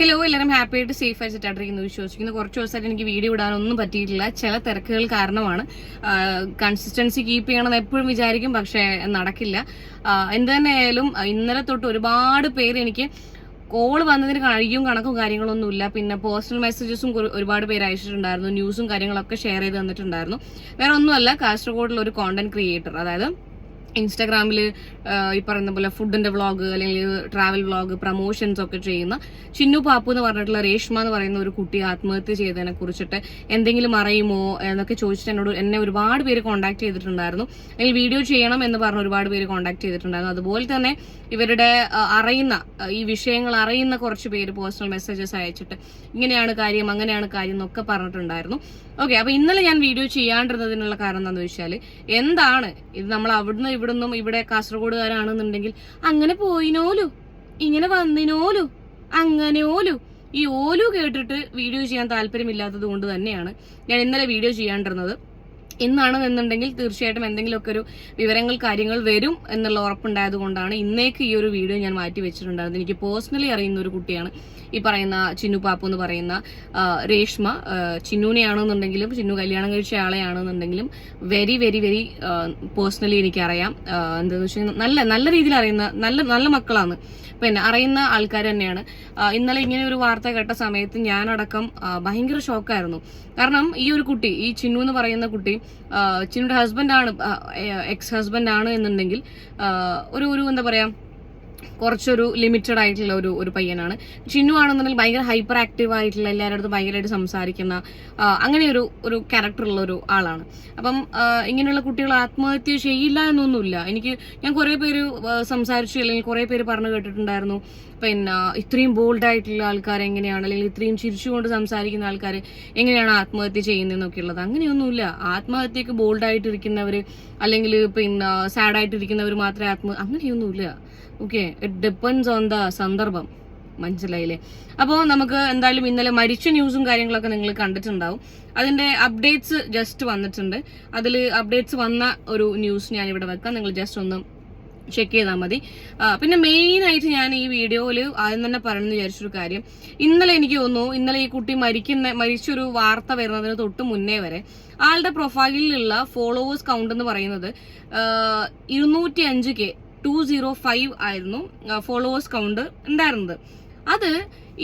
Hello, എല്ലാവരും happy ആയിട്ട് safe ആയിട്ട് സെറ്റായിട്ടിരിക്കുന്നു വിശ്വസിക്കുന്നു. കുറച്ച് ദിവസമായിട്ട് എനിക്ക് വീഡിയോ ഇടാനൊന്നും പറ്റിയിട്ടില്ല. ചില തിരക്കുകൾ കാരണമാണ്. കൺസിസ്റ്റൻസി കീപ്പ് ചെയ്യണമെന്ന് എപ്പോഴും വിചാരിക്കും, പക്ഷെ നടക്കില്ല. എന്ത് തന്നെയായാലും ഇന്നലെ തൊട്ട് ഒരുപാട് പേര് എനിക്ക് കോൾ വന്നതിന് കണക്കും കാര്യങ്ങളൊന്നുമില്ല. പിന്നെ പേഴ്സണൽ മെസ്സേജസും ഒരുപാട് പേര് അയച്ചിട്ടുണ്ടായിരുന്നു. ന്യൂസും കാര്യങ്ങളൊക്കെ ഷെയർ ചെയ്ത് തന്നിട്ടുണ്ടായിരുന്നു. വേറെ ഒന്നുമല്ല, കാസർഗോഡിലുള്ള ഒരു കോണ്ടന്റ് ക്രിയേറ്റർ, അതായത് ഇൻസ്റ്റാഗ്രാമിൽ ഈ പറയുന്ന പോലെ ഫുഡിന്റെ വ്ളോഗ് അല്ലെങ്കിൽ ട്രാവൽ വ്ളോഗ് പ്രൊമോഷൻസ് ഒക്കെ ചെയ്യുന്ന ചിന്നു പാപ്പു എന്ന് പറഞ്ഞിട്ടുള്ള രേഷ്മ എന്ന് പറയുന്ന ഒരു കുട്ടി ആത്മഹത്യ ചെയ്തതിനെ കുറിച്ചിട്ട് എന്തെങ്കിലും അറിയുമോ എന്നൊക്കെ ചോദിച്ചിട്ട് എന്നെ ഒരുപാട് പേര് കോൺടാക്ട് ചെയ്തിട്ടുണ്ടായിരുന്നു. അല്ലെങ്കിൽ വീഡിയോ ചെയ്യണം എന്ന് പറഞ്ഞ് ഒരുപാട് പേര് കോൺടാക്ട് ചെയ്തിട്ടുണ്ടായിരുന്നു. അതുപോലെ തന്നെ ഇവരുടെ ഈ വിഷയങ്ങൾ അറിയുന്ന കുറച്ച് പേര് പേഴ്സണൽ മെസ്സേജസ് അയച്ചിട്ട് ഇങ്ങനെയാണ് കാര്യം അങ്ങനെയാണ് കാര്യം എന്നൊക്കെ പറഞ്ഞിട്ടുണ്ടായിരുന്നു. ഓക്കെ, അപ്പൊ ഇന്നലെ ഞാൻ വീഡിയോ ചെയ്യാണ്ടിരുന്നതിനുള്ള കാരണം എന്താണെന്ന് വെച്ചാൽ, എന്താണ് ഇത്, നമ്മൾ അവിടുന്ന് ഇവിടുന്നും ഇവിടെ കാസർഗോഡുകാരാണെന്നുണ്ടെങ്കിൽ അങ്ങനെ പോയിനോലു ഇങ്ങനെ വന്നിനോലു അങ്ങനെയോലു ഈ ഓലു കേട്ടിട്ട് വീഡിയോ ചെയ്യാൻ താല്പര്യമില്ലാത്തത് കൊണ്ട് തന്നെയാണ് ഞാൻ ഇന്നലെ വീഡിയോ ചെയ്യാണ്ടിരുന്നത്. ഇന്നാണെന്നുണ്ടെങ്കിൽ തീർച്ചയായിട്ടും എന്തെങ്കിലുമൊക്കെ ഒരു വിവരങ്ങൾ കാര്യങ്ങൾ വരും എന്നുള്ള ഉറപ്പുണ്ടായത് കൊണ്ടാണ് ഇന്നേക്ക് ഈ ഒരു വീഡിയോ ഞാൻ മാറ്റി വെച്ചിട്ടുണ്ടായിരുന്നത്. എനിക്ക് പേഴ്സണലി അറിയുന്ന ഒരു കുട്ടിയാണ് ഈ പറയുന്ന ചിന്നു പാപ്പു എന്ന് പറയുന്ന രേഷ്മ. ചിന്നുവിനെയാണെന്നുണ്ടെങ്കിലും ചിന്നു കല്യാണം കഴിച്ച ആളെയാണെന്നുണ്ടെങ്കിലും വെരി വെരി വെരി പേഴ്സണലി എനിക്കറിയാം. എന്താണെന്ന് വെച്ചാൽ നല്ല രീതിയിൽ അറിയുന്ന നല്ല മക്കളാണ്, പിന്നെ അറിയുന്ന ആൾക്കാർ തന്നെയാണ്. ഇന്നലെ ഇങ്ങനെ ഒരു വാർത്ത കേട്ട സമയത്ത് ഞാനടക്കം ഭയങ്കര ഷോക്കായിരുന്നു. കാരണം ഈ ഒരു കുട്ടി, ഈ ചിന്നു എന്ന് പറയുന്ന കുട്ടി, ചിന്നുയുടെ ഹസ്ബൻഡാണ്, എക്സ് ഹസ്ബൻഡ് ആണ് എന്നുണ്ടെങ്കിൽ ഒരു എന്താ പറയാ, കുറച്ചൊരു ലിമിറ്റഡ് ആയിട്ടുള്ള ഒരു പയ്യനാണ്. ചിന്നു ആണെന്നുണ്ടെങ്കിൽ ഭയങ്കര ഹൈപ്പർ ആക്റ്റീവ് ആയിട്ടുള്ള, എല്ലാവരുടെ അടുത്തും ഭയങ്കരമായിട്ട് സംസാരിക്കുന്ന അങ്ങനെ ഒരു ക്യാരക്ടറുള്ള ഒരു ആളാണ്. അപ്പം ഇങ്ങനെയുള്ള കുട്ടികൾ ആത്മഹത്യ ചെയ്യില്ല എന്നൊന്നുമില്ല. ഞാൻ കുറെ പേര് സംസാരിച്ചു, അല്ലെങ്കിൽ കുറെ പേര് പറഞ്ഞു കേട്ടിട്ടുണ്ടായിരുന്നു, പിന്നെ ഇത്രയും ബോൾഡ് ആയിട്ടുള്ള ആൾക്കാർ എങ്ങനെയാണ്, അല്ലെങ്കിൽ ഇത്രയും ചിരിച്ചുകൊണ്ട് സംസാരിക്കുന്ന ആൾക്കാർ എങ്ങനെയാണ് ആത്മഹത്യ ചെയ്യുന്നതെന്നൊക്കെ ഉള്ളത്. അങ്ങനെയൊന്നുമില്ല. ആത്മഹത്യക്ക് ബോൾഡായിട്ടിരിക്കുന്നവര് അല്ലെങ്കിൽ പിന്നെ സാഡായിട്ടിരിക്കുന്നവർ മാത്രമേ അങ്ങനെയൊന്നുമില്ല. Okay, it depends on the സന്ദർഭം, മനസ്സിലായില്ലേ? അപ്പോൾ നമുക്ക് എന്തായാലും ഇന്നലെ മരിച്ച ന്യൂസും കാര്യങ്ങളൊക്കെ നിങ്ങൾ കണ്ടിട്ടുണ്ടാവും. അതിന്റെ അപ്ഡേറ്റ്സ് ജസ്റ്റ് വന്നിട്ടുണ്ട്. അതിൽ അപ്ഡേറ്റ്സ് വന്ന ഒരു ന്യൂസ് ഞാൻ ഇവിടെ വെക്കാം, നിങ്ങൾ ജസ്റ്റ് ഒന്ന് ചെക്ക് ചെയ്താൽ മതി. പിന്നെ മെയിൻ ആയിട്ട് ഞാൻ ഈ വീഡിയോയിൽ ആദ്യം തന്നെ പറയുന്നത് വിചാരിച്ചൊരു കാര്യം, ഇന്നലെ എനിക്ക് തോന്നുന്നു, ഇന്നലെ ഈ കുട്ടി മരിച്ചൊരു വാർത്ത വരുന്നതിന് തൊട്ട് മുന്നേ വരെ ആളുടെ പ്രൊഫൈലിലുള്ള ഫോളോവേഴ്സ് കൗണ്ട് എന്ന് പറയുന്നത് 205K 205 ആയിരുന്നു ഫോളോവേഴ്സ് കൗണ്ട് ഉണ്ടായിരുന്നത്. അത്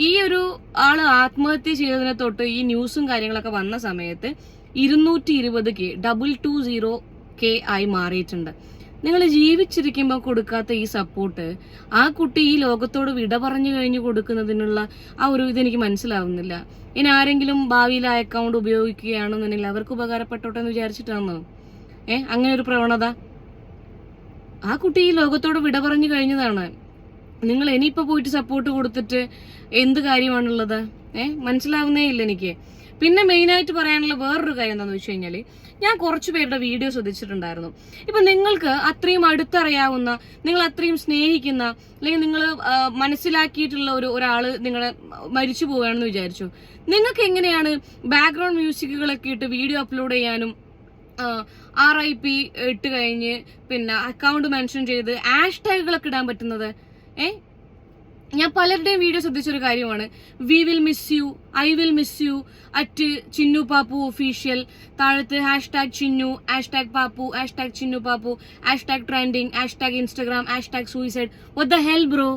ഈ ഒരു ആള് ആത്മഹത്യ ചെയ്തതിനെ തൊട്ട് ഈ ന്യൂസും കാര്യങ്ങളൊക്കെ വന്ന സമയത്ത് 220K 220K ആയി മാറിയിട്ടുണ്ട്. നിങ്ങൾ ജീവിച്ചിരിക്കുമ്പോൾ കൊടുക്കാത്ത ഈ സപ്പോർട്ട് ആ കുട്ടി ഈ ലോകത്തോട് വിട പറഞ്ഞു കഴിഞ്ഞു കൊടുക്കുന്നതിനുള്ള ആ ഒരു ഇതെനിക്ക് മനസ്സിലാവുന്നില്ല. ഇനി ആരെങ്കിലും ഭാവിയിൽ ആ അക്കൗണ്ട് ഉപയോഗിക്കുകയാണെന്നുണ്ടെങ്കിൽ അവർക്ക് ഉപകാരപ്പെട്ടോട്ടെ എന്ന് വിചാരിച്ചിട്ടാണോ അങ്ങനെ ഒരു പ്രവണത? ആ കുട്ടി ഈ ലോകത്തോട് വിട പറഞ്ഞു കഴിഞ്ഞതാണ്. നിങ്ങൾ ഇനിയിപ്പോ പോയിട്ട് സപ്പോർട്ട് കൊടുത്തിട്ട് എന്ത് കാര്യമാണുള്ളത്? മനസ്സിലാവുന്നേ ഇല്ല എനിക്ക്. പിന്നെ മെയിനായിട്ട് പറയാനുള്ള വേറൊരു കാര്യം എന്താണെന്ന് വെച്ച് കഴിഞ്ഞാൽ, ഞാൻ കുറച്ചു പേരുടെ വീഡിയോ ശ്രദ്ധിച്ചിട്ടുണ്ടായിരുന്നു. ഇപ്പൊ നിങ്ങൾക്ക് അത്രയും അടുത്തറിയാവുന്ന, നിങ്ങൾ അത്രയും സ്നേഹിക്കുന്ന, അല്ലെങ്കിൽ നിങ്ങൾ മനസ്സിലാക്കിയിട്ടുള്ള ഒരാള് നിങ്ങളെ മരിച്ചു പോവുകയാണെന്ന് വിചാരിച്ചു. നിങ്ങൾക്ക് എങ്ങനെയാണ് ബാക്ക്ഗ്രൗണ്ട് മ്യൂസിക്കുകളൊക്കെ ഇട്ട് വീഡിയോ അപ്ലോഡ് ചെയ്യാനും RIP ഇട്ട് കഴിഞ്ഞ് പിന്നെ അക്കൗണ്ട് മെൻഷൻ ചെയ്ത് #കളൊക്കെ ഇടാൻ പറ്റുന്നത്? ഞാൻ പലരുടെയും വീഡിയോ ശ്രദ്ധിച്ചൊരു കാര്യമാണ്. We will miss you, I will miss you, @Chinnu Pappu official, താഴത്ത് #Chinnu, #Pappu, #Chinnu Pappu, #trending, #Instagram, #suicide. What the hell bro?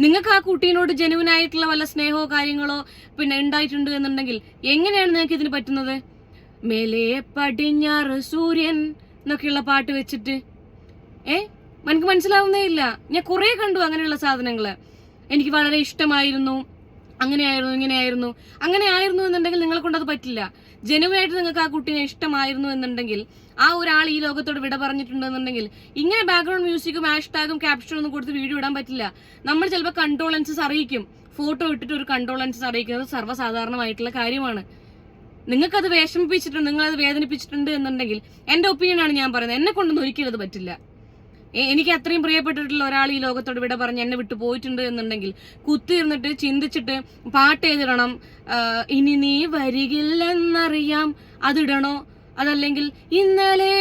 നിങ്ങൾക്ക് ആ കുട്ടീനോട് ജെനുവിൻ ആയിട്ടുള്ള വല്ല സ്നേഹമോ കാര്യങ്ങളോ പിന്നെ ഉണ്ടായിട്ടുണ്ട് എന്നുണ്ടെങ്കിൽ എങ്ങനെയാണ് നിങ്ങൾക്ക് ഇതിന് പറ്റുന്നത്? മേലെ പടിഞ്ഞാറ് സൂര്യൻ എന്നൊക്കെയുള്ള പാട്ട് വെച്ചിട്ട് എനിക്ക് മനസ്സിലാവുന്നേ ഇല്ല. ഞാൻ കുറെ കണ്ടു അങ്ങനെയുള്ള സാധനങ്ങള്. എനിക്ക് വളരെ ഇഷ്ടമായിരുന്നു, അങ്ങനെയായിരുന്നു ഇങ്ങനെയായിരുന്നു എന്നുണ്ടെങ്കിൽ നിങ്ങളെ കൊണ്ടത് പറ്റില്ല. ജനുവനായിട്ട് നിങ്ങൾക്ക് ആ കുട്ടീനെ ഇഷ്ടമായിരുന്നു എന്നുണ്ടെങ്കിൽ, ആ ഒരാൾ ഈ ലോകത്തോട് വിട പറഞ്ഞിട്ടുണ്ടെന്നുണ്ടെങ്കിൽ ഇങ്ങനെ ബാക്ക്ഗ്രൗണ്ട് മ്യൂസിക്കും #ഉം ക്യാപ്ഷനും ഒന്നും കൊടുത്ത് വീഡിയോ ഇടാൻ പറ്റില്ല. നമ്മൾ ചിലപ്പോൾ കണ്ടോളൻസസ് അറിയിക്കും. ഫോട്ടോ ഇട്ടിട്ട് ഒരു കണ്ടോളൻസസ് അറിയിക്കുന്നത് സർവ്വസാധാരണമായിട്ടുള്ള കാര്യമാണ്. നിങ്ങൾക്കത് വിഷമിപ്പിച്ചിട്ടുണ്ട്, നിങ്ങളത് വേദനിപ്പിച്ചിട്ടുണ്ട് എന്നുണ്ടെങ്കിൽ, എന്റെ ഒപ്പീനിയനാണ് ഞാൻ പറയുന്നത്, എന്നെ കൊണ്ടൊന്നും ഒരിക്കലും അത് പറ്റില്ല. എനിക്ക് അത്രയും പ്രിയപ്പെട്ടിട്ടുള്ള ഒരാൾ ഈ ലോകത്തോട് വിട പറഞ്ഞ് എന്നെ വിട്ടു പോയിട്ടുണ്ട് എന്നുണ്ടെങ്കിൽ കുത്തിയിരുന്നിട്ട് ചിന്തിച്ചിട്ട് പാട്ട് എഴുതിടണം. ഇനി നീ വരികില്ലെന്നറിയാം അതിടണോ, അതല്ലെങ്കിൽ ഇന്നലെ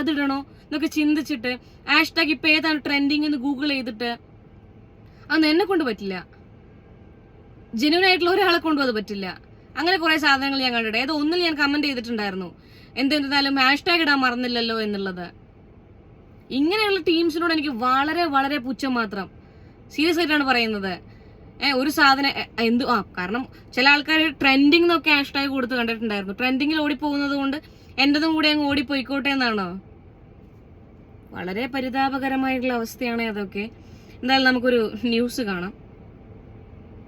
അതിടണോ എന്നൊക്കെ ചിന്തിച്ചിട്ട് #ഇപ്പൊ ഏതാണ് ട്രെൻഡിങ് എന്ന് ഗൂഗിൾ ചെയ്തിട്ട് അന്ന് എന്നെ കൊണ്ട് പറ്റില്ല, ജെന്യൂൻ ആയിട്ടുള്ള ഒരാളെ കൊണ്ടും അത് പറ്റില്ല. അങ്ങനെ കുറെ സാധനങ്ങൾ ഞാൻ കണ്ടിട്ട് ഏതോ ഒന്നിൽ ഞാൻ കമന്റ് ചെയ്തിട്ടുണ്ടായിരുന്നു, എന്തെന്നാലും #ഹാഷ്ടാഗ് ഇടാൻ മറന്നില്ലല്ലോ എന്നുള്ളത്. ഇങ്ങനെയുള്ള ടീംസിനോട് എനിക്ക് വളരെ വളരെ പുച്ഛം മാത്രം. സീരിയസ് ആയിട്ടാണ് പറയുന്നത്. ഒരു സാധനം കാരണം ചില ആൾക്കാർ ട്രെൻഡിങ് എന്നൊക്കെ #ഹാഷ്ടാഗ് കൊടുത്ത് കണ്ടിട്ടുണ്ടായിരുന്നു. ട്രെൻഡിങ്ങിൽ ഓടിപ്പോകുന്നത് കൊണ്ട് എന്റേതും കൂടെ അങ്ങ് ഓടിപ്പോയിക്കോട്ടെ എന്നാണോ? വളരെ പരിതാപകരമായിട്ടുള്ള അവസ്ഥയാണ് അതൊക്കെ. എന്തായാലും നമുക്കൊരു ന്യൂസ് കാണാം.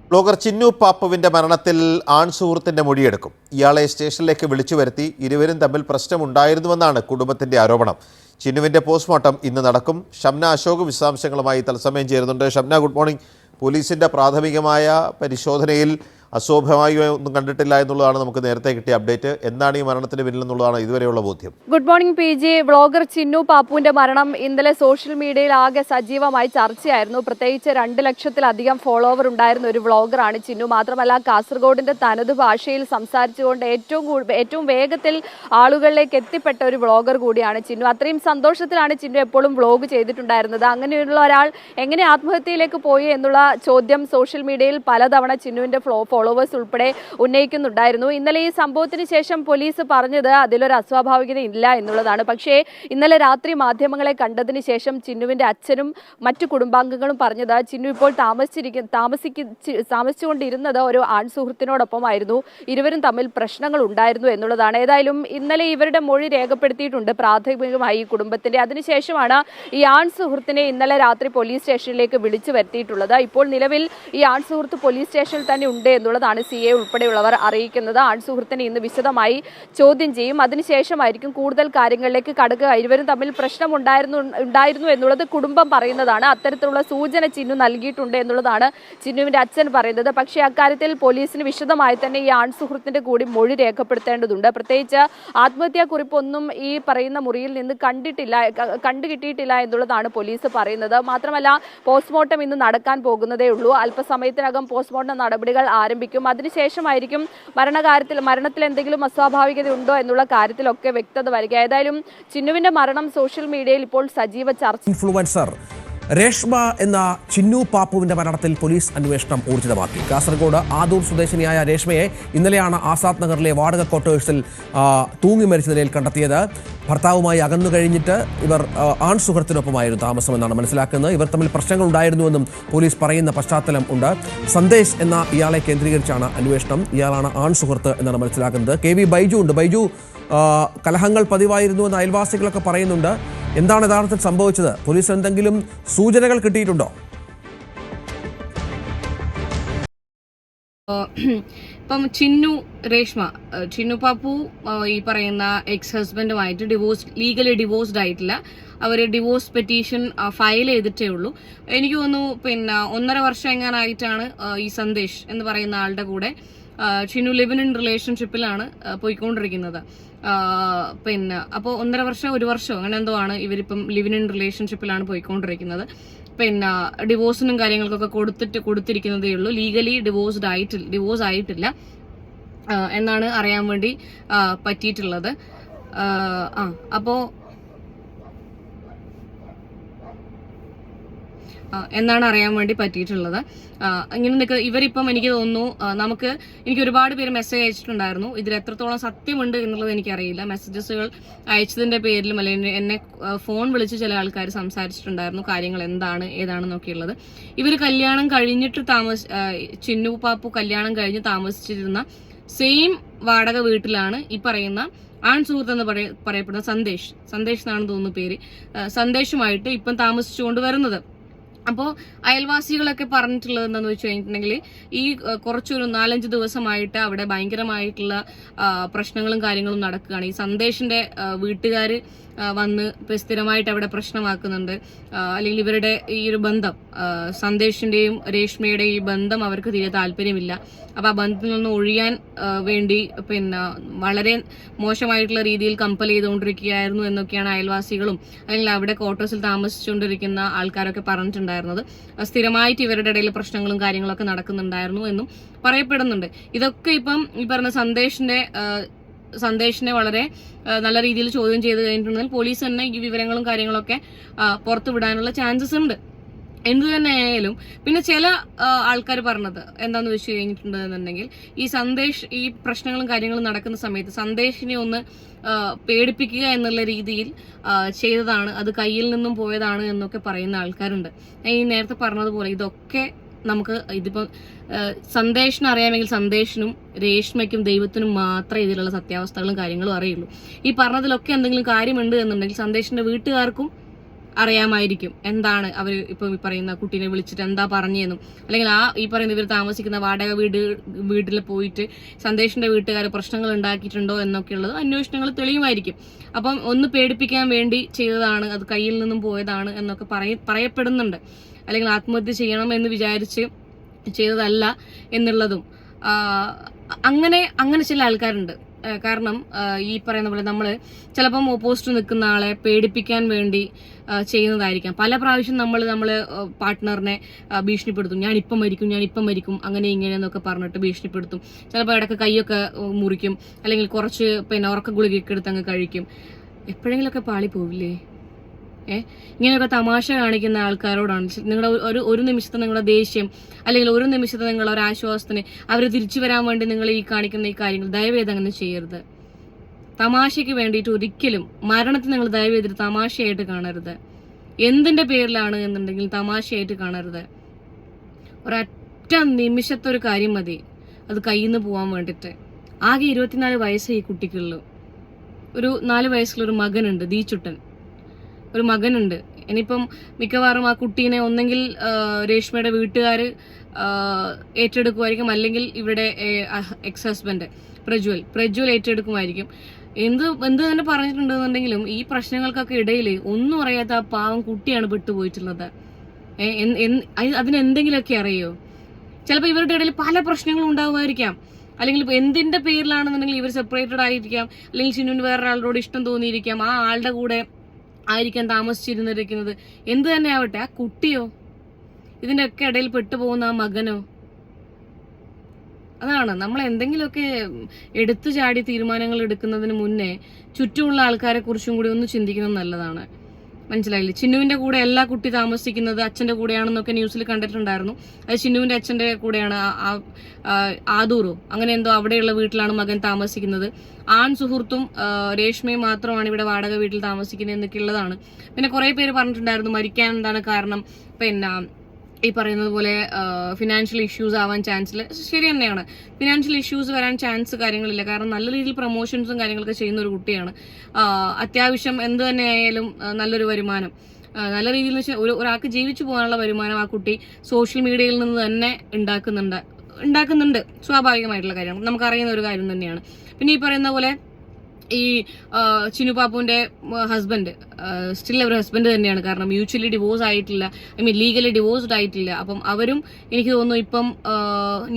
ബ്ലോഗർ ചിന്നു പാപ്പുവിന്റെ മരണത്തിൽ ആൺ സുഹൃത്തിന്റെ മൊഴിയെടുക്കും. ഇയാളെ സ്റ്റേഷനിലേക്ക് വിളിച്ചു വരുത്തി ഇരുവരും തമ്മിൽ പ്രശ്നമുണ്ടായിരുന്നുവെന്നാണ് കുടുംബത്തിന്റെ ആരോപണം. ചിന്നുവിന്റെ പോസ്റ്റ്മോർട്ടം ഇന്ന് നടക്കും. ഷംന അശോക് വിശദാംശങ്ങളുമായി തത്സമയം ചേരുന്നുണ്ട്. Shamna, good morning. പോലീസിന്റെ പ്രാഥമികമായ പരിശോധനയിൽ അശോഭമായി ഒന്നും കണ്ടിട്ടില്ല എന്നുള്ളതാണ് നമുക്ക് നേരത്തെ കിട്ടിയ അപ്ഡേറ്റ്. എന്താണ് ഈ മരണത്തിന് പിന്നിലെന്നുള്ളതാണ് ഇതുവരെയുള്ള ബോധ്യം? Good morning PG. Vlogger Chinnu പാപ്പുവിന്റെ മരണം ഇന്നലെ സോഷ്യൽ മീഡിയയിൽ ആകെ സജീവമായി ചർച്ചയായിരുന്നു. പ്രത്യേകിച്ച് 2 ലക്ഷത്തിലധികം ഫോളോവർ ഉണ്ടായിരുന്ന ഒരു വ്ളോഗറാണ് ചിന്നു. മാത്രമല്ല കാസർഗോഡിന്റെ തനത് ഭാഷയിൽ സംസാരിച്ചുകൊണ്ട് ഏറ്റവും വേഗത്തിൽ ആളുകളിലേക്ക് എത്തിപ്പെട്ട ഒരു വ്ളോഗർ കൂടിയാണ് ചിന്നു. അത്രയും സന്തോഷത്തിലാണ് ചിന്നു എപ്പോഴും വ്ളോഗ് ചെയ്തിട്ടുണ്ടായിരുന്നത്. അങ്ങനെയുള്ള ഒരാൾ എങ്ങനെ ആത്മഹത്യയിലേക്ക് പോയി എന്നുള്ള ചോദ്യം സോഷ്യൽ മീഡിയയിൽ പലതവണ ചിന്നുവിന്റെ ഫോളോവേഴ്സ് ഉൾപ്പെടെ ഉന്നയിക്കുന്നുണ്ടായിരുന്നു. ഇന്നലെ ഈ സംഭവത്തിന് ശേഷം പോലീസ് പറഞ്ഞത് അതിലൊരു അസ്വാഭാവികത ഇല്ല എന്നുള്ളതാണ്. പക്ഷേ ഇന്നലെ രാത്രി മാധ്യമങ്ങളെ കണ്ടതിന് ശേഷം ചിന്നുവിന്റെ അച്ഛനും മറ്റു കുടുംബാംഗങ്ങളും പറഞ്ഞത് ചിന്നു ഇപ്പോൾ താമസിച്ചുകൊണ്ടിരുന്നത് ഒരു ആൺ സുഹൃത്തിനോടൊപ്പമായിരുന്നു, ഇരുവരും തമ്മിൽ പ്രശ്നങ്ങൾ ഉണ്ടായിരുന്നു എന്നുള്ളതാണ്. ഏതായാലും ഇന്നലെ ഇവരുടെ മൊഴി രേഖപ്പെടുത്തിയിട്ടുണ്ട് പ്രാഥമികമായി ഈ കുടുംബത്തിന്റെ. അതിനുശേഷമാണ് ഈ ആൺ സുഹൃത്തിനെ ഇന്നലെ രാത്രി പോലീസ് സ്റ്റേഷനിലേക്ക് വിളിച്ചു വരുത്തിയിട്ടുള്ളത്. ഇപ്പോൾ നിലവിൽ ഈ ആൺ സുഹൃത്ത് പോലീസ് സ്റ്റേഷനിൽ തന്നെ ഉണ്ട് എന്നുള്ളതാണ് CA ഉൾപ്പെടെയുള്ളവർ അറിയിക്കുന്നത്. ആൺ സുഹൃത്തിനെ ഇന്ന് വിശദമായി ചോദ്യം ചെയ്യും. അതിനുശേഷമായിരിക്കും കൂടുതൽ കാര്യങ്ങളിലേക്ക് കടക്കുക. ഇരുവരും തമ്മിൽ പ്രശ്നം ഉണ്ടായിരുന്നു എന്നുള്ളത് കുടുംബം പറയുന്നതാണ്. അത്തരത്തിലുള്ള സൂചന ചിന്നു നൽകിയിട്ടുണ്ട് എന്നുള്ളതാണ് ചിന്നുവിന്റെ അച്ഛൻ പറയുന്നത്. പക്ഷേ അക്കാര്യത്തിൽ പോലീസിന് വിശദമായി തന്നെ ഈ ആൺ സുഹൃത്തിന്റെ കൂടി മൊഴി രേഖപ്പെടുത്തേണ്ടതുണ്ട്. പ്രത്യേകിച്ച് ആത്മഹത്യാ കുറിപ്പൊന്നും ഈ പറയുന്ന മുറിയിൽ നിന്ന് കണ്ടുകിട്ടിയിട്ടില്ല എന്നുള്ളതാണ് പോലീസ് പറയുന്നത്. മാത്രമല്ല പോസ്റ്റ്മോർട്ടം ഇന്ന് നടക്കാൻ പോകുന്നതേ ഉള്ളൂ. അല്പസമയത്തിനകം പോസ്റ്റ്മോർട്ടം നടപടികൾ ആരംഭിക്കും. അതിനുശേഷമായിരിക്കും മരണത്തിൽ എന്തെങ്കിലും അസ്വാഭാവികത ഉണ്ടോ എന്നുള്ള കാര്യത്തിലൊക്കെ വ്യക്തത വരിക. ഏതായാലും ചിന്നുവിന്റെ മരണം സോഷ്യൽ മീഡിയയിൽ ഇപ്പോൾ സജീവ ചർച്ച. ഇൻഫ്ലുവൻസർ രേഷ്മ എന്ന ചിന്നു പാപ്പുവിന്റെ മരണത്തിൽ പോലീസ് അന്വേഷണം ഊർജിതമാക്കി. കാസർഗോഡ് ആദൂർ സ്വദേശിനിയായ രേഷ്മയെ ഇന്നലെയാണ് ആസാദ് നഗറിലെ വാടക ക്വാർട്ടേഴ്സിൽ തൂങ്ങി മരിച്ച നിലയിൽ കണ്ടെത്തിയത്. ഭർത്താവുമായി അകന്നു കഴിഞ്ഞിട്ട് ഇവർ ആൺ സുഹൃത്തിനൊപ്പമായിരുന്നു താമസമെന്നാണ് മനസ്സിലാക്കുന്നത്. ഇവർ തമ്മിൽ പ്രശ്നങ്ങൾ ഉണ്ടായിരുന്നുവെന്നും പോലീസ് പറയുന്ന പശ്ചാത്തലം ഉണ്ട്. സന്ദേശ് എന്ന ഇയാളെ കേന്ദ്രീകരിച്ചാണ് അന്വേഷണം. ഇയാളാണ് ആൺ സുഹൃത്ത് എന്നാണ് മനസ്സിലാക്കുന്നത്. KV ബൈജു ഉണ്ട്. ബൈജു, കലഹങ്ങൾ പതിവായിരുന്നുവെന്ന് അയൽവാസികളൊക്കെ പറയുന്നുണ്ട്. എന്താണ് യഥാർത്ഥത്തിൽ സംഭവിച്ചത്? പോലീസ് എന്തെങ്കിലും സൂചനകൾ കിട്ടിയിട്ടുണ്ടോ? ഇപ്പം ചിന്നു പാപ്പു ഈ പറയുന്ന എക്സ് ഹസ്ബൻഡുമായിട്ട് ലീഗലി ഡിവോഴ്സ്ഡ് ആയിട്ടില്ല. അവർ ഡിവോഴ്സ് പെറ്റീഷൻ ഫയൽ ചെയ്തിട്ടേ ഉള്ളൂ. എനിക്ക് തോന്നുന്നു 1.5 വർഷം എങ്ങാനായിട്ടാണ് ഈ സന്ദേശ് എന്ന് പറയുന്ന ആളുടെ കൂടെ ചിന്നു ലിവ് ഇൻ റിലേഷൻഷിപ്പിലാണ് പോയിക്കൊണ്ടിരിക്കുന്നത്. അപ്പോൾ 1.5 വർഷം 1 വർഷം അങ്ങനെ എന്തോ ആണ് ഇവരിപ്പം ലിവ് ഇൻ റിലേഷൻഷിപ്പിലാണ് പോയിക്കൊണ്ടിരിക്കുന്നത്. ഡിവോഴ്സിനും കാര്യങ്ങൾക്കൊക്കെ കൊടുത്തിരിക്കുന്നതേ ഉള്ളൂ. ലീഗലി ഡിവോഴ്സ് ആയിട്ടില്ല എന്നാണ് അറിയാൻ വേണ്ടി പറ്റിയിട്ടുള്ളത്. അപ്പോൾ എന്നാണ് അറിയാൻ വേണ്ടി പറ്റിയിട്ടുള്ളത്. ഇങ്ങനെ ഇവരിപ്പം എനിക്ക് തോന്നുന്നു എനിക്ക് ഒരുപാട് പേര് മെസ്സേജ് അയച്ചിട്ടുണ്ടായിരുന്നു. ഇതിൽ എത്രത്തോളം സത്യമുണ്ട് എന്നുള്ളത് എനിക്കറിയില്ല. മെസ്സേജസുകൾ അയച്ചതിന്റെ പേരിലും അല്ലെങ്കിൽ എന്നെ ഫോൺ വിളിച്ച് ചില ആൾക്കാർ സംസാരിച്ചിട്ടുണ്ടായിരുന്നു കാര്യങ്ങൾ ഏതാണെന്നൊക്കെയുള്ളത്. ഇവർ കല്യാണം കഴിഞ്ഞിട്ട് ചിന്നു പാപ്പു കല്യാണം കഴിഞ്ഞ് താമസിച്ചിരുന്ന സെയിം വാടക വീട്ടിലാണ് ഈ പറയുന്ന ആൺ സുഹൃത്ത് എന്ന് പറയപ്പെടുന്ന സന്ദേശ് എന്നാണ് തോന്നുന്നു പേര്, സന്ദേശുമായിട്ട് ഇപ്പം താമസിച്ചുകൊണ്ട് വരുന്നത്. അപ്പോൾ അയൽവാസികളൊക്കെ പറഞ്ഞിട്ടുള്ളത് എന്താണെന്ന് വെച്ച് കഴിഞ്ഞിട്ടുണ്ടെങ്കിൽ ഈ കുറച്ചൊരു 4-5 ദിവസമായിട്ട് അവിടെ ഭയങ്കരമായിട്ടുള്ള പ്രശ്നങ്ങളും കാര്യങ്ങളും നടക്കുകയാണ്. ഈ സന്ദേശിന്റെ വീട്ടുകാർ വന്ന് സ്ഥിരമായിട്ട് അവിടെ പ്രശ്നമാക്കുന്നുണ്ട്. അല്ലെങ്കിൽ ഇവരുടെ ഈ ഒരു ബന്ധം, സന്ദേശിന്റെയും രേഷ്മയുടെയും ഈ ബന്ധം അവർക്ക് തീരെ താല്പര്യമില്ല. അപ്പൊ ആ ബന്ധത്തിൽ നിന്ന് ഒഴിയാൻ വേണ്ടി വളരെ മോശമായിട്ടുള്ള രീതിയിൽ കമ്പൽ ചെയ്തുകൊണ്ടിരിക്കുകയായിരുന്നു എന്നൊക്കെയാണ് അയൽവാസികളും അല്ലെങ്കിൽ അവിടെ ക്വാർട്ടേഴ്സിൽ താമസിച്ചുകൊണ്ടിരിക്കുന്ന ആൾക്കാരൊക്കെ പറഞ്ഞിട്ടുണ്ടായിരുന്നത്. സ്ഥിരമായിട്ട് ഇവരുടെ ഇടയിൽ പ്രശ്നങ്ങളും കാര്യങ്ങളൊക്കെ നടക്കുന്നുണ്ടായിരുന്നു എന്നും പറയപ്പെടുന്നുണ്ട്. ഇതൊക്കെ ഇപ്പം ഈ പറഞ്ഞ സന്ദേശിനെ വളരെ നല്ല രീതിയിൽ ചോദ്യം ചെയ്ത് കഴിഞ്ഞിട്ടുണ്ടെങ്കിൽ പോലീസ് തന്നെ ഈ വിവരങ്ങളും കാര്യങ്ങളൊക്കെ പുറത്തു വിടാനുള്ള ചാൻസസ് ഉണ്ട്. എന്ത് തന്നെ ആയാലും പിന്നെ ചില ആൾക്കാർ പറഞ്ഞത് എന്താന്ന് വെച്ച് കഴിഞ്ഞിട്ടുണ്ടെന്നുണ്ടെങ്കിൽ ഈ സന്ദേശ് ഈ പ്രശ്നങ്ങളും കാര്യങ്ങളും നടക്കുന്ന സമയത്ത് സന്ദേശിനെ ഒന്ന് പേടിപ്പിക്കുക എന്നുള്ള രീതിയിൽ ചെയ്തതാണ്, അത് കയ്യിൽ നിന്നും പോയതാണ് എന്നൊക്കെ പറയുന്ന ആൾക്കാരുണ്ട്. ഞാൻ ഈ നേരത്തെ പറഞ്ഞതുപോലെ ഇതൊക്കെ നമുക്ക് ഇതിപ്പോൾ സന്ദേശിനെ അറിയാമെങ്കിൽ സന്ദേശിനും രേഷ്മയ്ക്കും ദൈവത്തിനും മാത്രമേ ഇതിലുള്ള സത്യാവസ്ഥകളും കാര്യങ്ങളും അറിയുള്ളൂ. ഈ പറഞ്ഞതിലൊക്കെ എന്തെങ്കിലും കാര്യമുണ്ട് എന്നുണ്ടെങ്കിൽ സന്ദേശിന്റെ വീട്ടുകാർക്കും അറിയാമായിരിക്കും എന്താണ് അവർ ഇപ്പം ഈ പറയുന്ന കുട്ടീനെ വിളിച്ചിട്ട് എന്താ പറഞ്ഞതെന്നും, അല്ലെങ്കിൽ ഈ പറയുന്ന ഇവർ താമസിക്കുന്ന വാടക വീട്ടിൽ പോയിട്ട് സന്ദേശിന്റെ വീട്ടുകാർ പ്രശ്നങ്ങൾ ഉണ്ടാക്കിയിട്ടുണ്ടോ എന്നൊക്കെയുള്ളത് അന്വേഷണങ്ങൾ തെളിയുമായിരിക്കും. അപ്പം ഒന്ന് പേടിപ്പിക്കാൻ വേണ്ടി ചെയ്തതാണ്, അത് കയ്യിൽ നിന്നും പോയതാണ് എന്നൊക്കെ പറയപ്പെടുന്നുണ്ട്. അല്ലെങ്കിൽ ആത്മഹത്യ ചെയ്യണം എന്ന് വിചാരിച്ച് ചെയ്തതല്ല എന്നുള്ളതും അങ്ങനെ ചില ആൾക്കാരുണ്ട്. കാരണം ഈ പറയുന്ന പോലെ നമ്മൾ ചിലപ്പം ഓപ്പോസിറ്റ് നിൽക്കുന്ന ആളെ പേടിപ്പിക്കാൻ വേണ്ടി ചെയ്യുന്നതായിരിക്കാം. പല പ്രാവശ്യം നമ്മൾ പാർട്ട്ണറിനെ ഭീഷണിപ്പെടുത്തും, ഞാനിപ്പം മരിക്കും അങ്ങനെ ഇങ്ങനെ എന്നൊക്കെ പറഞ്ഞിട്ട് ഭീഷണിപ്പെടുത്തും. ചിലപ്പോൾ ഇടയ്ക്ക് കൈയൊക്കെ മുറിക്കും, അല്ലെങ്കിൽ കുറച്ച് ഉറക്ക ഗുളികയൊക്കെ എടുത്ത് അങ്ങ് കഴിക്കും. എപ്പോഴെങ്കിലുമൊക്കെ പാളി പോവില്ലേ? ഇങ്ങനെയൊക്കെ തമാശ കാണിക്കുന്ന ആൾക്കാരോടാണ് നിങ്ങളുടെ ഒരു നിമിഷത്തെ നിങ്ങളുടെ ദേഷ്യം, അല്ലെങ്കിൽ ഒരു നിമിഷത്തെ നിങ്ങളുടെ ഒരു ആശ്വാസത്തിന് അവർ തിരിച്ചു വരാൻ വേണ്ടി നിങ്ങൾ ഈ കാണിക്കുന്ന ഈ കാര്യങ്ങൾ ദയവേത് അങ്ങനെ ചെയ്യരുത്. തമാശയ്ക്ക് വേണ്ടിയിട്ട് ഒരിക്കലും മരണത്തെ നിങ്ങൾ ദയവേതിട്ട് തമാശയായിട്ട് കാണരുത്. എന്തിന്റെ പേരിലാണ് എന്നുണ്ടെങ്കിൽ തമാശയായിട്ട് കാണരുത്. ഒരൊറ്റ നിമിഷത്തെ ഒരു കാര്യം മതി അത് കയ്യിൽ നിന്ന് പോകാൻ വേണ്ടിയിട്ട്. ആകെ 24 വയസ്സ് ഈ കുട്ടിക്കുള്ളൂ. ഒരു 4 വയസ്സുള്ള ഒരു മകനുണ്ട്, ദീചുട്ടൻ ഒരു മകനുണ്ട്. ഇനിയിപ്പം മിക്കവാറും ആ കുട്ടീനെ ഒന്നെങ്കിൽ രേഷ്മയുടെ വീട്ടുകാർ ഏറ്റെടുക്കുമായിരിക്കും, അല്ലെങ്കിൽ ഇവിടെ എക്സ് ഹസ്ബൻഡ് പ്രജ്വൽ ഏറ്റെടുക്കുമായിരിക്കും. എന്ത് തന്നെ പറഞ്ഞിട്ടുണ്ടെന്നുണ്ടെങ്കിലും ഈ പ്രശ്നങ്ങൾക്കൊക്കെ ഇടയിൽ ഒന്നും അറിയാത്ത ആ പാവം കുട്ടിയാണ് പെട്ടുപോയിട്ടുള്ളത്. അതിനെന്തെങ്കിലുമൊക്കെ അറിയോ? ചിലപ്പോൾ ഇവരുടെ ഇടയിൽ പല പ്രശ്നങ്ങളും ഉണ്ടാവുമായിരിക്കാം, അല്ലെങ്കിൽ എന്തിന്റെ പേരിലാണെന്നുണ്ടെങ്കിൽ ഇവർ സെപ്പറേറ്റഡ് ആയിരിക്കാം, അല്ലെങ്കിൽ ചിന്നുവിന് വേറൊരാളോട് ഇഷ്ടം തോന്നിയിരിക്കാം, ആ ആളുടെ കൂടെ ആയിരിക്കാൻ താമസിച്ചിരുന്നിരിക്കുന്നത്. എന്ത് തന്നെ ആവട്ടെ, ആ കുട്ടിയോ ഇതിന്റെ ഒക്കെ ഇടയിൽ പെട്ടുപോകുന്ന ആ മകനോ? അതാണ് നമ്മൾ എന്തെങ്കിലുമൊക്കെ എടുത്തു ചാടി തീരുമാനങ്ങൾ എടുക്കുന്നതിന് മുന്നേ ചുറ്റുമുള്ള ആൾക്കാരെ കുറിച്ചും കൂടി ഒന്ന് ചിന്തിക്കുന്നത് നല്ലതാണ്. മനസ്സിലായില്ലേ? ചിന്നുവിന്റെ കൂടെ എല്ലാ കുട്ടി താമസിക്കുന്നത് അച്ഛന്റെ കൂടെയാണെന്നൊക്കെ ന്യൂസിൽ കണ്ടിട്ടുണ്ടായിരുന്നു. അത് ചിന്നുവിന്റെ അച്ഛന്റെ കൂടെയാണ്, ആദൂറോ അങ്ങനെ എന്തോ അവിടെയുള്ള വീട്ടിലാണ് മകൻ താമസിക്കുന്നത്. ആൺ സുഹൃത്തും രേഷ്മയും മാത്രമാണ് ഇവിടെ വാടക വീട്ടിൽ താമസിക്കുന്നത് എന്നൊക്കെ ഉള്ളതാണ്. പിന്നെ കുറെ പേര് പറഞ്ഞിട്ടുണ്ടായിരുന്നു മരിക്കാൻ എന്താണ് കാരണം, പിന്നെ ഈ പറയുന്നത് പോലെ ഫിനാൻഷ്യൽ ഇഷ്യൂസ് ആവാൻ ചാൻസ്. ശരി തന്നെയാണ്, ഫിനാൻഷ്യൽ ഇഷ്യൂസ് വരാൻ ചാൻസ് കാര്യങ്ങളില്ല. കാരണം നല്ല രീതിയിൽ പ്രൊമോഷൻസും കാര്യങ്ങളൊക്കെ ചെയ്യുന്ന ഒരു കുട്ടിയാണ്. അത്യാവശ്യം എന്ത് തന്നെ ആയാലും നല്ലൊരു വരുമാനം, നല്ല രീതിയിൽ ഒരാൾക്ക് ജീവിച്ചു പോകാനുള്ള വരുമാനം ആ കുട്ടി സോഷ്യൽ മീഡിയയിൽ നിന്ന് തന്നെ ഉണ്ടാക്കുന്നുണ്ട്. സ്വാഭാവികമായിട്ടുള്ള കാര്യമാണ്, നമുക്കറിയുന്ന ഒരു കാര്യം തന്നെയാണ്. പിന്നെ ഈ പറയുന്ന പോലെ ഈ ചിന്നു പാപ്പുവിന്റെ ഹസ്ബൻഡ് സ്റ്റിൽ അവർ ഹസ്ബൻഡ് തന്നെയാണ്. കാരണം മ്യൂച്വലി ഡിവോഴ്സ് ആയിട്ടില്ല, ലീഗലി ഡിവോഴ്സ്ഡ് ആയിട്ടില്ല. അപ്പം അവരും എനിക്ക് തോന്നുന്നു ഇപ്പം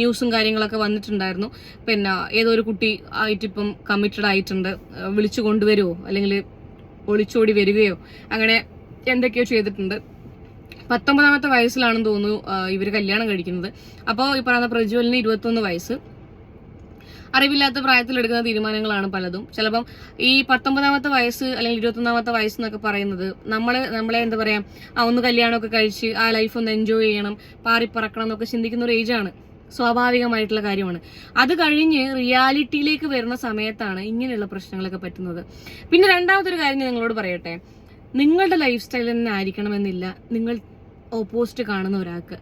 ന്യൂസും കാര്യങ്ങളൊക്കെ വന്നിട്ടുണ്ടായിരുന്നു. പിന്നെ ഏതോ ഒരു കുട്ടി ആയിട്ടിപ്പം കമ്മിറ്റഡ് ആയിട്ടുണ്ട്, വിളിച്ചു കൊണ്ടുവരുമോ അല്ലെങ്കിൽ ഒളിച്ചോടി വരികയോ അങ്ങനെ എന്തൊക്കെയോ ചെയ്തിട്ടുണ്ട്. 19ാമത്തെ വയസ്സിലാണെന്ന് തോന്നുന്നു ഇവർ കല്യാണം കഴിക്കുന്നത്. അപ്പോൾ ഈ പറയുന്ന പ്രജ്വലിന് 21 വയസ്സ്. അറിവില്ലാത്ത പ്രായത്തിൽ എടുക്കുന്ന തീരുമാനങ്ങളാണ് പലതും. ചിലപ്പം ഈ 19ാമത്തെ വയസ്സ് അല്ലെങ്കിൽ 21ാമത്തെ വയസ്സ് എന്നൊക്കെ പറയുന്നത് നമ്മളെ എന്താ പറയാ, ഒന്ന് കല്യാണമൊക്കെ കഴിച്ച് ആ ലൈഫ് ഒന്ന് എൻജോയ് ചെയ്യണം, പാറിപ്പറക്കണം എന്നൊക്കെ ചിന്തിക്കുന്ന ഒരു ഏജാണ്. സ്വാഭാവികമായിട്ടുള്ള കാര്യമാണ്. അത് കഴിഞ്ഞ് റിയാലിറ്റിയിലേക്ക് വരുന്ന സമയത്താണ് ഇങ്ങനെയുള്ള പ്രശ്നങ്ങളൊക്കെ പറ്റുന്നത്. പിന്നെ രണ്ടാമതൊരു കാര്യം ഞാൻ നിങ്ങളോട് പറയട്ടെ, നിങ്ങളുടെ ലൈഫ് സ്റ്റൈൽ തന്നെ ആയിരിക്കണമെന്നില്ല നിങ്ങൾ ഓപ്പോസിറ്റ് കാണുന്ന ഒരാൾക്ക്.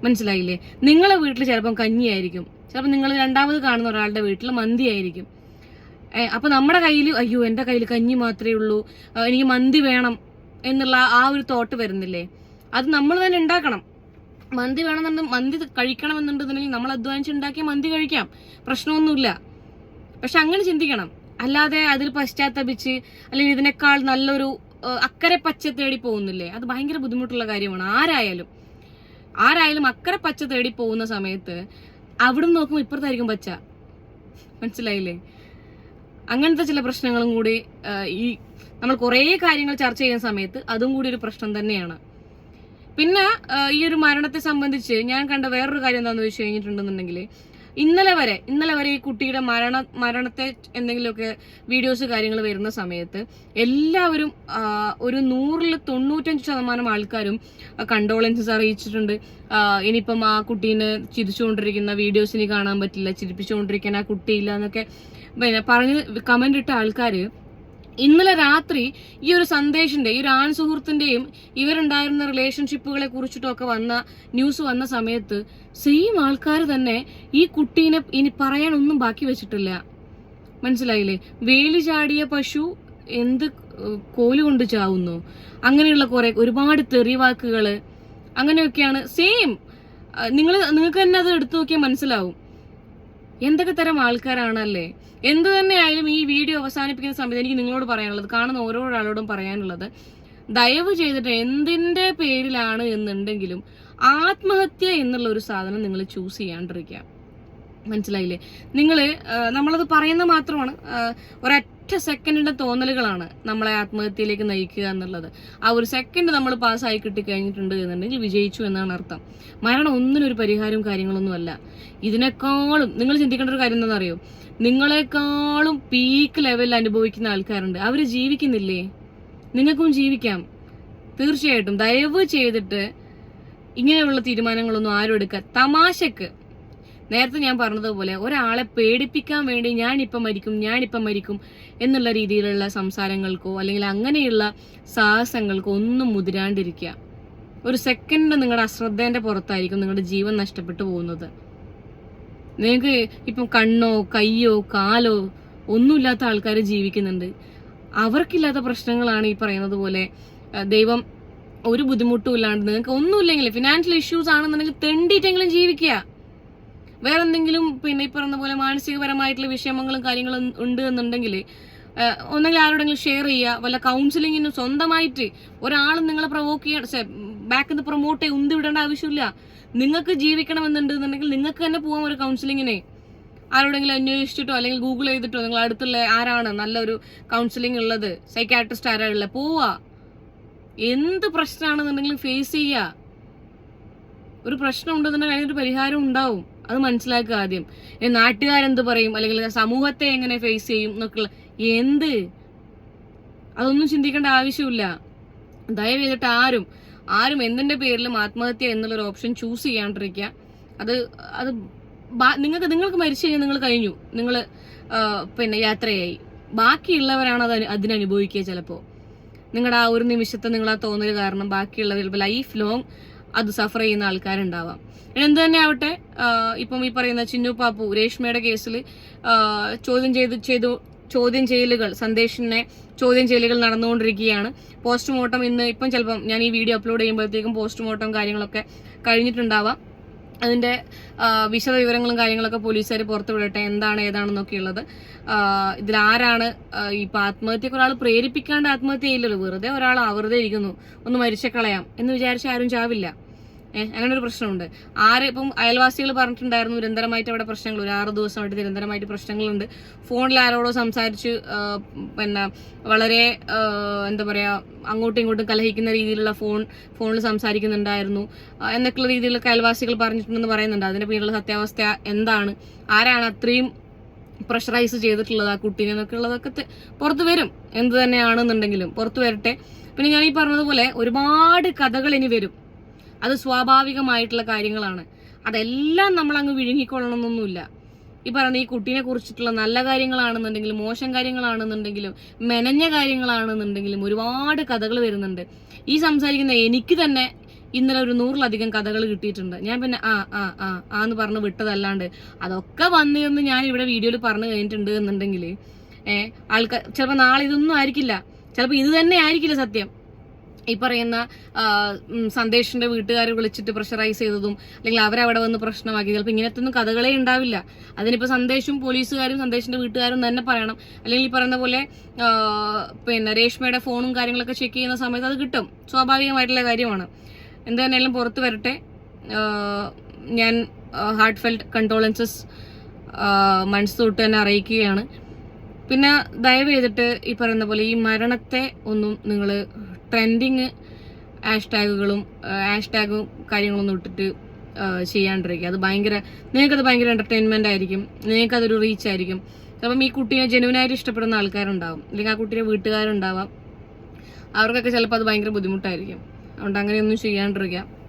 മനസ്സിലായില്ലേ? നിങ്ങളെ വീട്ടിൽ ചിലപ്പം കഞ്ഞിയായിരിക്കും, ചിലപ്പോൾ നിങ്ങൾ രണ്ടാമത് കാണുന്ന ഒരാളുടെ വീട്ടിൽ മന്തി ആയിരിക്കും. അപ്പൊ നമ്മുടെ കയ്യിൽ അയ്യോ എൻ്റെ കയ്യിൽ കഞ്ഞി മാത്രമേ ഉള്ളൂ, എനിക്ക് മന്തി വേണം എന്നുള്ള ആ ഒരു തോട്ട് വരുന്നില്ലേ? അത് നമ്മൾ തന്നെ ഉണ്ടാക്കണം. മന്തി വേണമെന്നുണ്ടെങ്കിൽ മന്തി കഴിക്കണമെന്നുണ്ടെന്നുണ്ടെങ്കിൽ നമ്മൾ അധ്വാനിച്ചുണ്ടാക്കിയ മന്തി കഴിക്കാം, പ്രശ്നമൊന്നുമില്ല. പക്ഷെ അങ്ങനെ ചിന്തിക്കണം. അല്ലാതെ അതിൽ പശ്ചാത്തപിച്ച് അല്ലെങ്കിൽ ഇതിനേക്കാൾ നല്ലൊരു അക്കരെ പച്ച തേടി പോകുന്നില്ലേ, അത് ഭയങ്കര ബുദ്ധിമുട്ടുള്ള കാര്യമാണ്. ആരായാലും അക്കരെ പച്ച തേടി പോകുന്ന സമയത്ത് അവിടെ നിന്ന് നോക്കുമ്പോൾ ഇപ്പുറത്തായിരിക്കും പച്ച. മനസ്സിലായില്ലേ? അങ്ങനത്തെ ചില പ്രശ്നങ്ങളും കൂടി ഈ നമ്മൾ കുറേ കാര്യങ്ങൾ ചർച്ച ചെയ്യുന്ന സമയത്ത് അതും കൂടി ഒരു പ്രശ്നം തന്നെയാണ്. പിന്നെ ഈ ഒരു മരണത്തെ സംബന്ധിച്ച് ഞാൻ കണ്ട വേറൊരു കാര്യം എന്താണെന്ന് വെച്ച് കഴിഞ്ഞിട്ടുണ്ടെന്നുണ്ടെങ്കിൽ ഇന്നലെ വരെ ഈ കുട്ടിയുടെ മരണത്തെ എന്തെങ്കിലുമൊക്കെ വീഡിയോസ് കാര്യങ്ങൾ വരുന്ന സമയത്ത് എല്ലാവരും ഒരു 100-95% ആൾക്കാരും കണ്ടോളൻസസ് അറിയിച്ചിട്ടുണ്ട്. ഇനിയിപ്പം ആ കുട്ടീനെ ചിരിച്ചുകൊണ്ടിരിക്കുന്ന വീഡിയോസ് ഇനി കാണാൻ പറ്റില്ല, ചിരിപ്പിച്ചുകൊണ്ടിരിക്കാൻ ആ കുട്ടിയില്ല എന്നൊക്കെ പിന്നെ പറഞ്ഞ് കമന്റ് ഇട്ട ആൾക്കാര് ഇന്നലെ രാത്രി ഈ ഒരു സന്ദേശിന്റെ ഈ ഒരു ആൺ സുഹൃത്തിന്റെയും ഇവരുണ്ടായിരുന്ന റിലേഷൻഷിപ്പുകളെ കുറിച്ചിട്ടൊക്കെ ന്യൂസ് വന്ന സമയത്ത് സെയിം ആൾക്കാർ തന്നെ ഈ കുട്ടീനെ ഇനി പറയാൻ ഒന്നും ബാക്കി വെച്ചിട്ടില്ല. മനസ്സിലായില്ലേ? വേലി ചാടിയ പശു എന്ത് കോലുകൊണ്ട് ചാവുന്നു, അങ്ങനെയുള്ള ഒരുപാട് തെറിവാക്കുകള് അങ്ങനെയൊക്കെയാണ്. സെയിം നിങ്ങൾക്ക് തന്നെ അത് എടുത്തു നോക്കിയാൽ മനസ്സിലാവും എന്തൊക്കെ തരം ആൾക്കാരാണല്ലേ. എന്ത് തന്നെ ആയാലും ഈ വീഡിയോ അവസാനിപ്പിക്കുന്ന സമയത്ത് എനിക്ക് നിങ്ങളോട് പറയാനുള്ളത്, കാണുന്ന ഓരോ ആളോടും പറയാനുള്ളത്, ദയവ് ചെയ്തിട്ട് എന്തിന്റെ പേരിലാണ് എന്നുണ്ടെങ്കിലും ആത്മഹത്യ എന്നുള്ള ഒരു സാധനം നിങ്ങൾ ചൂസ് ചെയ്യാണ്ടിരിക്കുക. മനസ്സിലായില്ലേ? നമ്മളത് പറയുന്ന മാത്രമാണ്, ഒരൊറ്റ സെക്കൻഡിന്റെ തോന്നലുകളാണ് നമ്മളെ ആത്മഹത്യയിലേക്ക് നയിക്കുക എന്നുള്ളത്. ആ ഒരു സെക്കൻഡ് നമ്മൾ പാസ്സായി കിട്ടിക്കഴിഞ്ഞിട്ടുണ്ട് എന്നുണ്ടെങ്കിൽ വിജയിച്ചു എന്നാണ് അർത്ഥം. മരണം ഒന്നിനൊരു പരിഹാരവും കാര്യങ്ങളൊന്നും അല്ല. ഇതിനേക്കാളും നിങ്ങൾ ചിന്തിക്കേണ്ട ഒരു കാര്യം എന്താണെന്നറിയോ? നിങ്ങളെക്കാളും പീക്ക് ലെവലിൽ അനുഭവിക്കുന്ന ആൾക്കാരുണ്ട്. അവര് ജീവിക്കുന്നില്ലേ? നിങ്ങൾക്കും ജീവിക്കാം തീർച്ചയായിട്ടും. ദയവ് ചെയ്തിട്ട് ഇങ്ങനെയുള്ള തീരുമാനങ്ങളൊന്നും ആരും എടുക്കുക. തമാശക്ക് നേരത്തെ ഞാൻ പറഞ്ഞതുപോലെ ഒരാളെ പേടിപ്പിക്കാൻ വേണ്ടി ഞാനിപ്പം മരിക്കും എന്നുള്ള രീതിയിലുള്ള സംസാരങ്ങൾക്കോ അല്ലെങ്കിൽ അങ്ങനെയുള്ള സാഹസങ്ങൾക്കോ ഒന്നും മുതിരാണ്ടിരിക്കുക. ഒരു സെക്കൻഡ് നിങ്ങളുടെ അശ്രദ്ധേന്റെ പുറത്തായിരിക്കും നിങ്ങളുടെ ജീവൻ നഷ്ടപ്പെട്ടു പോകുന്നത്. നിങ്ങൾക്ക് ഇപ്പം കണ്ണോ കയ്യോ കാലോ ഒന്നുമില്ലാത്ത ആൾക്കാർ ജീവിക്കുന്നുണ്ട്. അവർക്കില്ലാത്ത പ്രശ്നങ്ങളാണ് ഈ പറയുന്നത് പോലെ. ദൈവം ഒരു ബുദ്ധിമുട്ടും ഇല്ലാണ്ട്, നിങ്ങൾക്ക് ഒന്നുമില്ലെങ്കിൽ ഫിനാൻഷ്യൽ ഇഷ്യൂസ് ആണെന്നുണ്ടെങ്കിൽ തെണ്ടിയിട്ടെങ്കിലും ജീവിക്കുക. വേറെ എന്തെങ്കിലും പിന്നെ ഈ പറഞ്ഞ പോലെ മാനസികപരമായിട്ടുള്ള വിഷമങ്ങളും കാര്യങ്ങളും ഉണ്ട് എന്നുണ്ടെങ്കിൽ ഒന്നെങ്കിൽ ആരോടെങ്കിലും ഷെയർ ചെയ്യുക. വല്ല കൗൺസിലിങ്ങിന് സ്വന്തമായിട്ട് ഒരാളും നിങ്ങളെ പ്രൊവോക്ക് ചെയ്യാൻ ബാക്കിൽ നിന്ന് പ്രൊമോട്ട് ഉന്തി വിടേണ്ട ആവശ്യമില്ല. നിങ്ങൾക്ക് ജീവിക്കണമെന്നുണ്ടെന്നുണ്ടെങ്കിൽ നിങ്ങൾക്ക് തന്നെ പോകാം ഒരു കൗൺസിലിങ്ങിനെ. ആരോടെങ്കിലും അന്വേഷിച്ചിട്ടോ അല്ലെങ്കിൽ ഗൂഗിൾ ചെയ്തിട്ടോ നിങ്ങൾ അടുത്തുള്ള ആരാണ് നല്ലൊരു കൗൺസിലിംഗ് ഉള്ളത്, സൈക്കാട്രിസ്റ്റ് ആരാളുള്ളത്, പോവാ. എന്ത് പ്രശ്നമാണെന്നുണ്ടെങ്കിലും ഫേസ് ചെയ്യുക. ഒരു പ്രശ്നം ഉണ്ടെന്നുണ്ടെങ്കിൽ അതിനൊരു പരിഹാരം ഉണ്ടാവും. അത് മനസ്സിലാക്കുക ആദ്യം. നാട്ടുകാരെന്ത് പറയും അല്ലെങ്കിൽ സമൂഹത്തെ എങ്ങനെ ഫേസ് ചെയ്യും എന്നൊക്കെയുള്ള അതൊന്നും ചിന്തിക്കേണ്ട ആവശ്യമില്ല. ദയവ് ചെയ്തിട്ട് ആരും എന്തിന്റെ പേരിലും ആത്മഹത്യ എന്നുള്ളൊരു ഓപ്ഷൻ ചൂസ് ചെയ്യാണ്ടിരിക്കുക. അത് നിങ്ങൾക്ക് മരിച്ചു കഴിഞ്ഞാൽ നിങ്ങൾ കഴിഞ്ഞു, നിങ്ങൾ പിന്നെ യാത്രയായി. ബാക്കിയുള്ളവരാണ് അതിനനുഭവിക്കുക. ചിലപ്പോൾ നിങ്ങളുടെ ആ ഒരു നിമിഷത്തെ നിങ്ങൾ ആ തോന്നൽ കാരണം ബാക്കിയുള്ളവർ ചിലപ്പോൾ ലൈഫ് ലോങ് അത് സഫർ ചെയ്യുന്ന ആൾക്കാരുണ്ടാവാം. എന്ത് തന്നെ ആവട്ടെ, ഇപ്പം ഈ പറയുന്ന ചിന്നു പാപ്പു രേഷ്മയുടെ കേസിൽ ചോദ്യം ചെയ്യലുകൾ, സന്ദേശിനെ ചോദ്യം ചെയ്യലുകൾ നടന്നുകൊണ്ടിരിക്കുകയാണ്. പോസ്റ്റ്മോർട്ടം ഇപ്പം ചിലപ്പം ഞാൻ ഈ വീഡിയോ അപ്ലോഡ് ചെയ്യുമ്പോഴത്തേക്കും പോസ്റ്റ്മോർട്ടം കാര്യങ്ങളൊക്കെ കഴിഞ്ഞിട്ടുണ്ടാവാം. അതിന്റെ വിശദ വിവരങ്ങളും കാര്യങ്ങളൊക്കെ പോലീസുകാർ പുറത്തുവിടട്ടെ, എന്താണ് ഏതാണെന്നൊക്കെ ഉള്ളത്. ഇതിലാരാണ് ഇപ്പൊ ആത്മഹത്യക്ക് ഒരാൾ പ്രേരിപ്പിക്കാണ്ട് ആത്മഹത്യ ചെയ്യില്ലല്ലോ. വെറുതെ ഒരാൾ വെറുതെ ഇരിക്കുന്നു, ഒന്ന് മരിച്ച കളയാം എന്ന് വിചാരിച്ച ആരും ചാവില്ല. അങ്ങനെ ഒരു പ്രശ്നമുണ്ട്. ഇപ്പം അയൽവാസികൾ പറഞ്ഞിട്ടുണ്ടായിരുന്നു നിരന്തരമായിട്ട് അവിടെ പ്രശ്നങ്ങൾ, ഒരു 6 ദിവസമായിട്ട് നിരന്തരമായിട്ട് പ്രശ്നങ്ങളുണ്ട്. ഫോണിൽ ആരോടോ സംസാരിച്ച് പിന്നെ വളരെ എന്താ പറയാ അങ്ങോട്ടും ഇങ്ങോട്ടും കലഹിക്കുന്ന രീതിയിലുള്ള ഫോണിൽ സംസാരിക്കുന്നുണ്ടായിരുന്നു എന്നൊക്കെയുള്ള രീതിയിലൊക്കെ അയൽവാസികൾ പറഞ്ഞിട്ടുണ്ടെന്ന് പറയുന്നുണ്ട്. അതിന്റെ പിന്നിലുള്ള സത്യാവസ്ഥ എന്താണ്, ആരാണ് അത്രയും പ്രഷറൈസ് ചെയ്തിട്ടുള്ളത് ആ കുട്ടീനെ എന്നൊക്കെ ഉള്ളതൊക്കെ പുറത്തു വരും. എന്ത് തന്നെയാണെന്നുണ്ടെങ്കിലും പുറത്തു വരട്ടെ. പിന്നെ ഞാൻ ഈ പറഞ്ഞതുപോലെ ഒരുപാട് കഥകൾ ഇനി വരും. അത് സ്വാഭാവികമായിട്ടുള്ള കാര്യങ്ങളാണ്. അതെല്ലാം നമ്മൾ അങ്ങ് വിഴുങ്ങിക്കൊള്ളണമെന്നൊന്നുമില്ല. ഈ പറയുന്ന ഈ കുട്ടീനെ കുറിച്ചിട്ടുള്ള നല്ല കാര്യങ്ങളാണെന്നുണ്ടെങ്കിലും മോശം കാര്യങ്ങളാണെന്നുണ്ടെങ്കിലും മെനഞ്ഞ കാര്യങ്ങളാണെന്നുണ്ടെങ്കിലും ഒരുപാട് കഥകൾ വരുന്നുണ്ട്. ഈ സംസാരിക്കുന്ന എനിക്ക് തന്നെ ഇന്നലെ ഒരു 100-ലധികം കഥകൾ കിട്ടിയിട്ടുണ്ട്. ഞാൻ പിന്നെ എന്ന് പറഞ്ഞ് വിട്ടതല്ലാണ്ട് അതൊക്കെ വന്നിരുന്ന് ഞാൻ ഇവിടെ വീഡിയോയിൽ പറഞ്ഞു കഴിഞ്ഞിട്ടുണ്ട് എന്നുണ്ടെങ്കിൽ ആൾക്കാർ ചിലപ്പോൾ നാളെ ഇതൊന്നും ആയിരിക്കില്ല, ചിലപ്പോൾ ഇത് തന്നെ ആയിരിക്കില്ല സത്യം. ഈ പറയുന്ന സന്ദേശിന്റെ വീട്ടുകാരെ വിളിച്ചിട്ട് പ്രഷറൈസ് ചെയ്തതും അല്ലെങ്കിൽ അവരവിടെ വന്ന് പ്രശ്നമാക്കി ചിലപ്പോൾ ഇങ്ങനത്തെ ഒന്നും കഥകളെ ഉണ്ടാവില്ല. അതിനിപ്പോൾ സന്ദേശും പോലീസുകാരും സന്ദേശിന്റെ വീട്ടുകാരും തന്നെ പറയണം. അല്ലെങ്കിൽ ഈ പറയുന്ന പോലെ പിന്നെ രേഷ്മയുടെ ഫോണും കാര്യങ്ങളൊക്കെ ചെക്ക് ചെയ്യുന്ന സമയത്ത് അത് കിട്ടും. സ്വാഭാവികമായിട്ടുള്ള കാര്യമാണ്. എന്ത് തന്നെയാലും പുറത്തു വരട്ടെ. ഞാൻ ഹാർട്ട് ഫെൽറ്റ് കണ്ടോളൻസസ് മനസ്സ് തൊട്ട് തന്നെ അറിയിക്കുകയാണ്. പിന്നെ ദയവ് ചെയ്തിട്ട് ഈ പറയുന്ന പോലെ ഈ മരണത്തെ ഒന്നും നിങ്ങൾ ട്രെൻഡിങ് ഹാഷ്ടാഗും കാര്യങ്ങളൊന്നും ഇട്ടിട്ട് ചെയ്യാണ്ടിരിക്കുക. അത് നിങ്ങൾക്കത് ഭയങ്കര എന്റർടൈൻമെന്റ് ആയിരിക്കും, നിങ്ങൾക്കതൊരു റീച്ച് ആയിരിക്കും. അപ്പം ഈ കുട്ടീനെ ജെനുവിനായിട്ട് ഇഷ്ടപ്പെടുന്ന ആൾക്കാരുണ്ടാവും, അല്ലെങ്കിൽ ആ കുട്ടിയുടെ വീട്ടുകാരുണ്ടാവാം, അവർക്കൊക്കെ ചിലപ്പോൾ അത് ഭയങ്കര ബുദ്ധിമുട്ടായിരിക്കും. അതുകൊണ്ട് അങ്ങനെയൊന്നും ചെയ്യാണ്ടിരിക്കുക.